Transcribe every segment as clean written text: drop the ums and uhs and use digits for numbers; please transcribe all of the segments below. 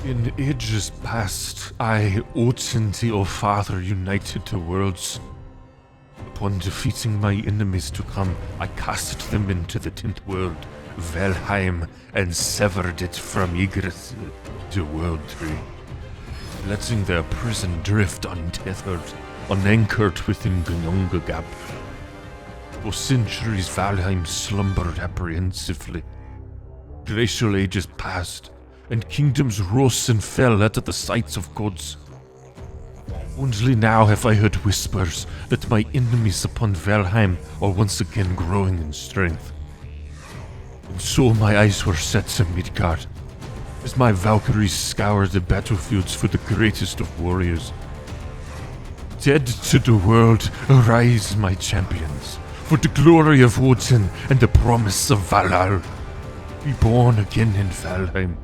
In ages past, I, Odin the All-Father, united the worlds. Upon defeating my enemies to come, I cast them into the tenth world, Valheim, and severed it from Yggdrasil, the world tree, letting their prison drift untethered, unanchored within Gnungagap. For centuries Valheim slumbered apprehensively. Glacial ages passed, and kingdoms rose and fell at the sights of gods. Only now have I heard whispers that my enemies upon Valheim are once again growing in strength. And so my eyes were set to Midgard, as my Valkyries scour the battlefields for the greatest of warriors. Dead to the world, arise, my champions, for the glory of Odin and the promise of Valhall. Be born again in Valheim.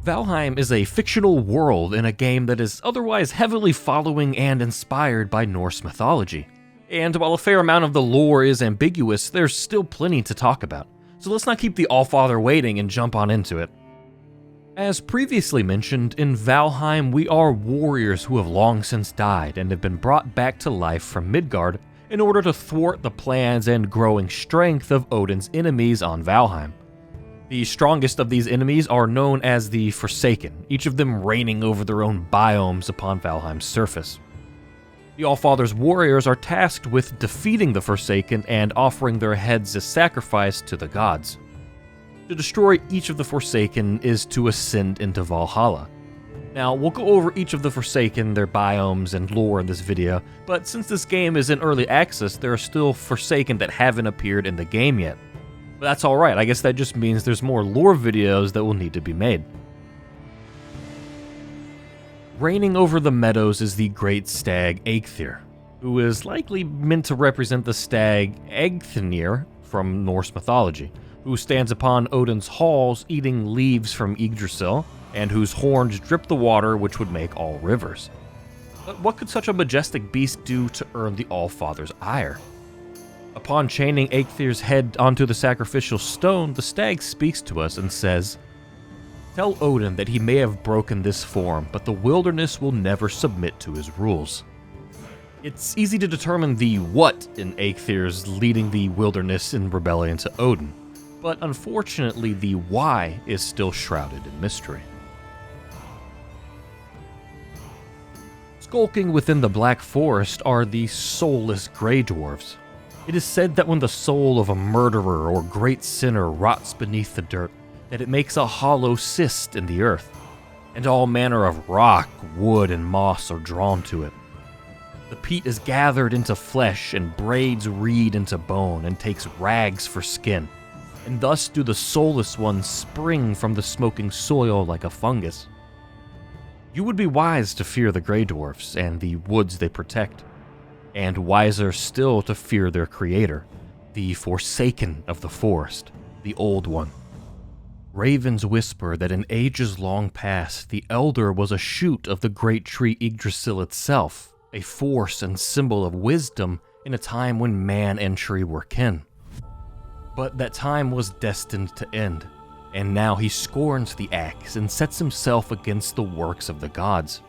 Valheim is a fictional world in a game that is otherwise heavily following and inspired by Norse mythology. And while a fair amount of the lore is ambiguous, there's still plenty to talk about. So let's not keep the Allfather waiting and jump on into it. As previously mentioned, in Valheim we are warriors who have long since died and have been brought back to life from Midgard in order to thwart the plans and growing strength of Odin's enemies on Valheim. The strongest of these enemies are known as the Forsaken, each of them reigning over their own biomes upon Valheim's surface. The Allfather's warriors are tasked with defeating the Forsaken and offering their heads as sacrifice to the gods. To destroy each of the Forsaken is to ascend into Valhalla. Now, we'll go over each of the Forsaken, their biomes, and lore in this video, but since this game is in early access, there are still Forsaken that haven't appeared in the game yet. But that's alright, I guess that just means there's more lore videos that will need to be made. Reigning over the meadows is the great stag Eikthyr, who is likely meant to represent the stag Eggthnir from Norse mythology, who stands upon Odin's halls eating leaves from Yggdrasil, and whose horns drip the water which would make all rivers. But what could such a majestic beast do to earn the Allfather's ire? Upon chaining Eikthyr's head onto the sacrificial stone, the stag speaks to us and says, "Tell Odin that he may have broken this form, but the wilderness will never submit to his rules." It's easy to determine the what in Eikthyrs leading the wilderness in rebellion to Odin, but unfortunately the why is still shrouded in mystery. Skulking within the Black Forest are the soulless Grey Dwarves. It is said that when the soul of a murderer or great sinner rots beneath the dirt, that it makes a hollow cyst in the earth, and all manner of rock, wood, and moss are drawn to it. The peat is gathered into flesh and braids reed into bone and takes rags for skin, and thus do the soulless ones spring from the smoking soil like a fungus. You would be wise to fear the Grey Dwarfs and the woods they protect, and wiser still to fear their creator, the Forsaken of the forest, the Old One. Ravens whisper that in ages long past, the Elder was a shoot of the great tree Yggdrasil itself, a force and symbol of wisdom in a time when man and tree were kin. But that time was destined to end, and now he scorns the axe and sets himself against the works of the gods.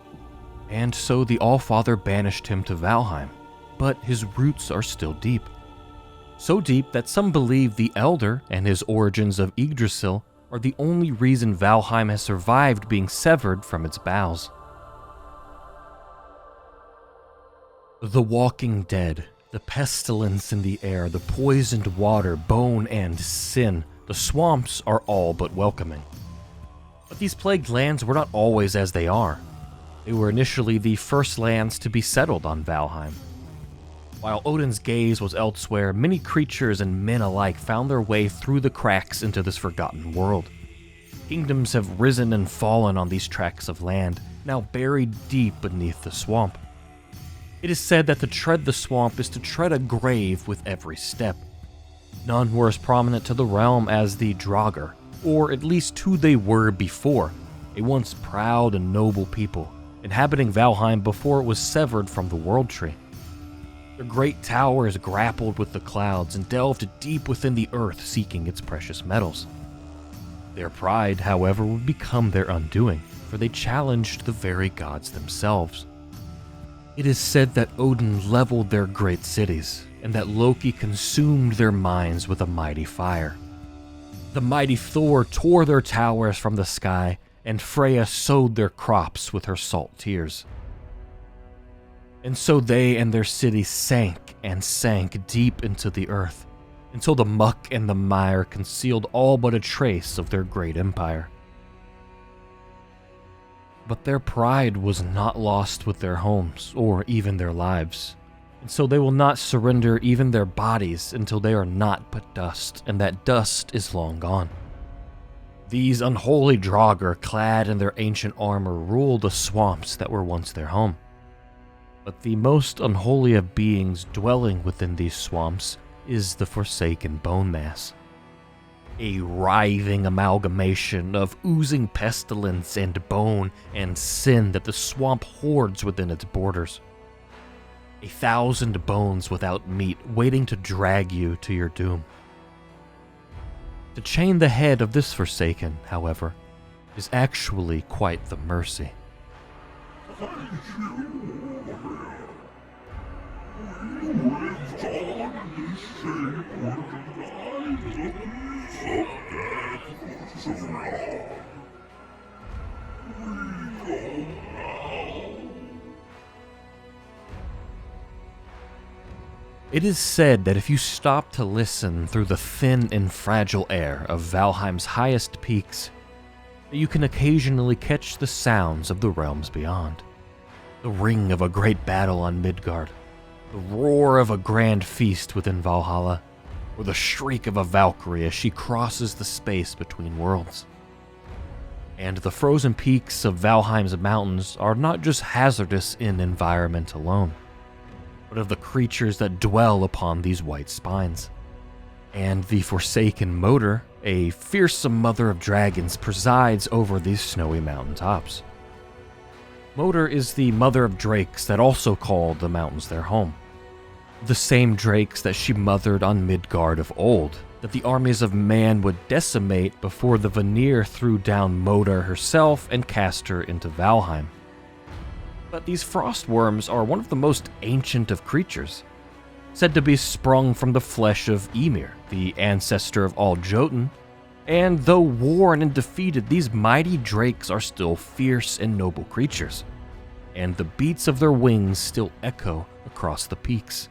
And so the Allfather banished him to Valheim, but his roots are still deep. So deep that some believe the Elder and his origins of Yggdrasil are the only reason Valheim has survived being severed from its boughs. The walking dead, the pestilence in the air, the poisoned water, bone, and sin, the swamps are all but welcoming. But these plagued lands were not always as they are. They were initially the first lands to be settled on Valheim. While Odin's gaze was elsewhere, many creatures and men alike found their way through the cracks into this forgotten world. Kingdoms have risen and fallen on these tracts of land, now buried deep beneath the swamp. It is said that to tread the swamp is to tread a grave with every step. None were as prominent to the realm as the Draugr, or at least who they were before, a once proud and noble people, inhabiting Valheim before it was severed from the World Tree. Their great towers grappled with the clouds and delved deep within the earth seeking its precious metals. Their pride, however, would become their undoing, for they challenged the very gods themselves. It is said that Odin leveled their great cities, and that Loki consumed their minds with a mighty fire. The mighty Thor tore their towers from the sky, and Freya sowed their crops with her salt tears. And so they and their city sank and sank deep into the earth, until the muck and the mire concealed all but a trace of their great empire. But their pride was not lost with their homes, or even their lives, and so they will not surrender even their bodies until they are naught but dust, and that dust is long gone. These unholy Draugr, clad in their ancient armor, rule the swamps that were once their home. But the most unholy of beings dwelling within these swamps is the Forsaken Bone Mass. A writhing amalgamation of oozing pestilence and bone and sin that the swamp hoards within its borders. 1,000 bones without meat, waiting to drag you to your doom. To chain the head of this Forsaken, however, is actually quite the mercy. It is said that if you stop to listen through the thin and fragile air of Valheim's highest peaks, that you can occasionally catch the sounds of the realms beyond. The ring of a great battle on Midgard, the roar of a grand feast within Valhalla, or the shriek of a Valkyrie as she crosses the space between worlds. And the frozen peaks of Valheim's mountains are not just hazardous in environment alone, but of the creatures that dwell upon these white spines. And the Forsaken Moder, a fearsome mother of dragons, presides over these snowy mountaintops. Moder is the mother of drakes that also called the mountains their home. The same drakes that she mothered on Midgard of old, that the armies of man would decimate before the Vanir threw down Moder herself and cast her into Valheim. But these frost worms are one of the most ancient of creatures, said to be sprung from the flesh of Ymir, the ancestor of all Jotun, and though worn and defeated, these mighty drakes are still fierce and noble creatures, and the beats of their wings still echo across the peaks.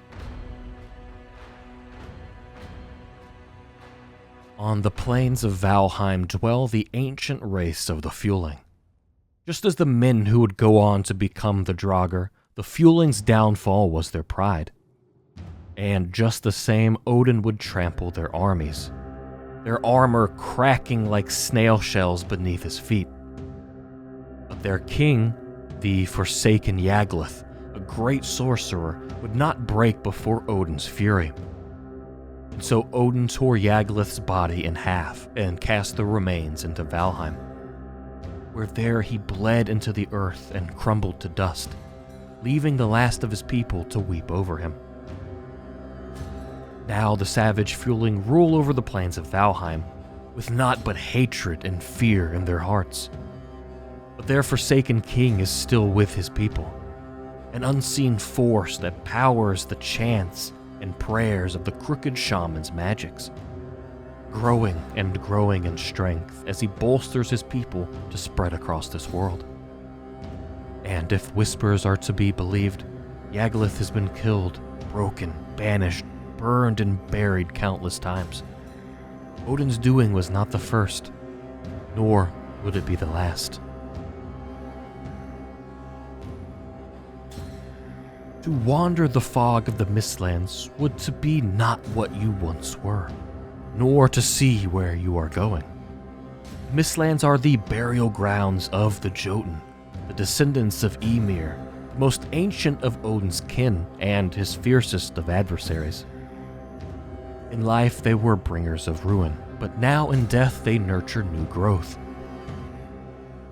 On the plains of Valheim dwell the ancient race of the Fueling. Just as the men who would go on to become the Draugr, the Fueling's downfall was their pride. And just the same, Odin would trample their armies, their armor cracking like snail shells beneath his feet. But their king, the Forsaken Yaglith, a great sorcerer, would not break before Odin's fury. And so Odin tore Yaglith's body in half and cast the remains into Valheim, where there he bled into the earth and crumbled to dust, leaving the last of his people to weep over him. Now the savage Fueling rule over the plains of Valheim, with naught but hatred and fear in their hearts. But their Forsaken king is still with his people, an unseen force that powers the chants and prayers of the crooked shaman's magics, growing and growing in strength as he bolsters his people to spread across this world. And if whispers are to be believed, Yaglith has been killed, broken, banished, burned, and buried countless times. Odin's doing was not the first, nor would it be the last. To wander the fog of the Mistlands would to be not what you once were, nor to see where you are going. The Mistlands are the burial grounds of the Jotun, the descendants of Ymir, the most ancient of Odin's kin and his fiercest of adversaries. In life they were bringers of ruin, but now in death they nurture new growth.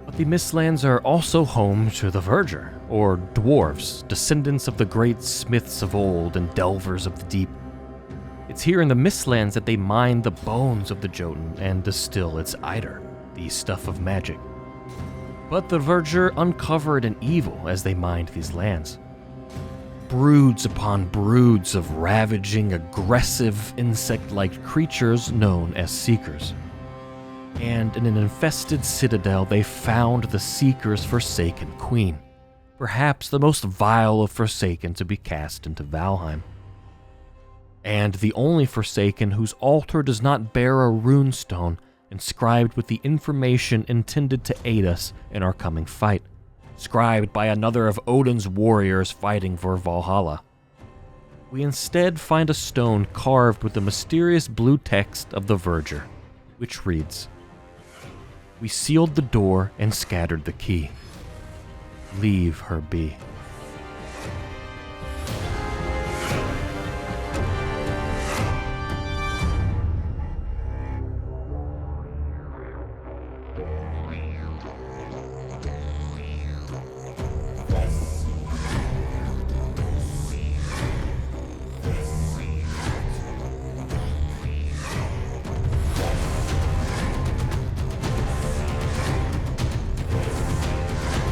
But the Mistlands are also home to the Verger, or dwarves, descendants of the great smiths of old and delvers of the deep. It's here in the Mistlands that they mine the bones of the Jotun and distill its eider. the stuff of magic. But the Verger uncovered an evil as they mined these lands. Broods upon broods of ravaging, aggressive, insect-like creatures known as Seekers. And in an infested citadel, they found the Seeker's Forsaken Queen, perhaps the most vile of Forsaken to be cast into Valheim. And the only Forsaken whose altar does not bear a runestone inscribed with the information intended to aid us in our coming fight, scribed by another of Odin's warriors fighting for Valhalla. We instead find a stone carved with the mysterious blue text of the Verger, which reads, "We sealed the door and scattered the key. Leave her be."